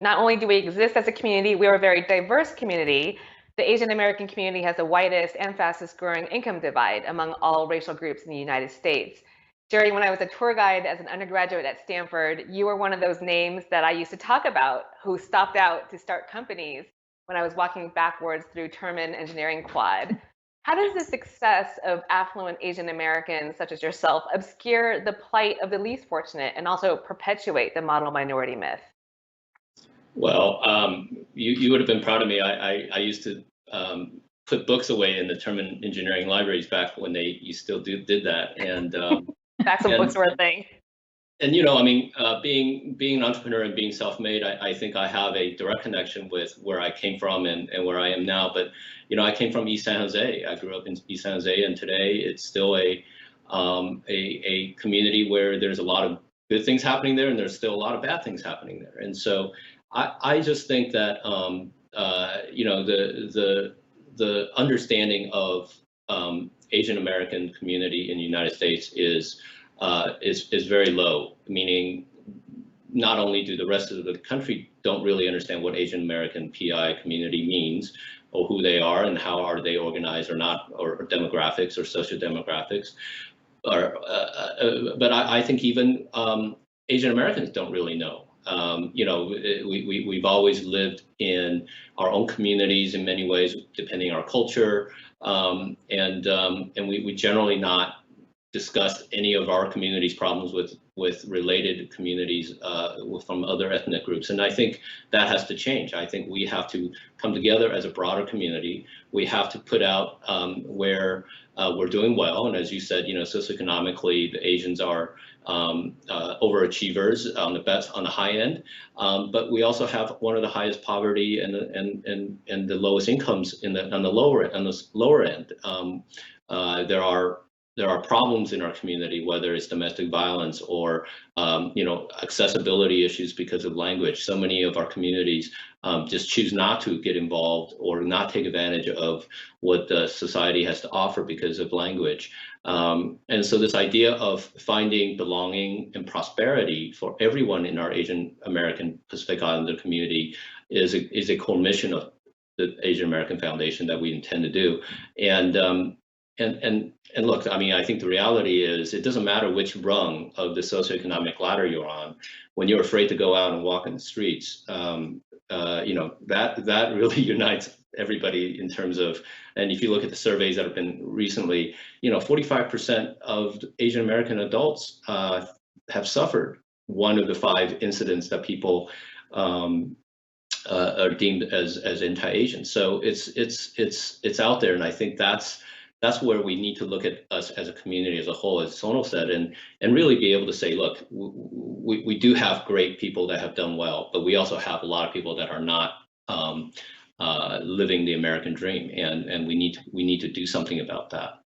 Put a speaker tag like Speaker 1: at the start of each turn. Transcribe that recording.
Speaker 1: Not only do we exist as a community, we are a very diverse community. The Asian American community has the widest and fastest growing income divide among all racial groups in the United States. Jerry, when I was a tour guide as an undergraduate at Stanford, you were one of those names that I used to talk about who stopped out to start companies when I was walking backwards through Terman Engineering Quad. How does the success of affluent Asian Americans such as yourself obscure the plight of the least fortunate and also perpetuate the model minority myth?
Speaker 2: Well, you would have been proud of me. I used to put books away in the Terman Engineering libraries back when you still did that, and
Speaker 1: back when books were a thing.
Speaker 2: And I mean, being an entrepreneur and being self-made, I think I have a direct connection with where I came from and where I am now. But I came from East San Jose. I grew up in East San Jose, and today it's still a community where there's a lot of good things happening there, and there's still a lot of bad things happening there. And so I just think that the understanding of Asian American community in the United States is very low, meaning not only do the rest of the country don't really understand what Asian American PI community means or who they are and how are they organized or not, or demographics or sociodemographics, but I think even Asian Americans don't really know. We've always lived in our own communities in many ways, depending on our culture, and we generally not discussed any of our community's problems with related communities from other ethnic groups. And I think that has to change. I think we have to come together as a broader community. We have to put out where we're doing well. And as you said, socioeconomically, the Asians are overachievers on the high end. But we also have one of the highest poverty and the lowest incomes on the lower end. There are problems in our community, whether it's domestic violence or accessibility issues because of language. So many of our communities just choose not to get involved or not take advantage of what the society has to offer because of language. And so this idea of finding belonging and prosperity for everyone in our Asian American Pacific Islander community is a core mission of the Asian American Foundation that we intend to do. And look, I mean, I think the reality is it doesn't matter which rung of the socioeconomic ladder you're on. When you're afraid to go out and walk in the streets, that really unites everybody in terms of, and if you look at the surveys that have been recently, 45% of Asian American adults have suffered one of the 5 incidents that people are deemed as anti-Asian. So it's out there, and I think that's where we need to look at us as a community as a whole, as Sonal said, and really be able to say, look, we do have great people that have done well, but we also have a lot of people that are not living the American dream, and we need to do something about that.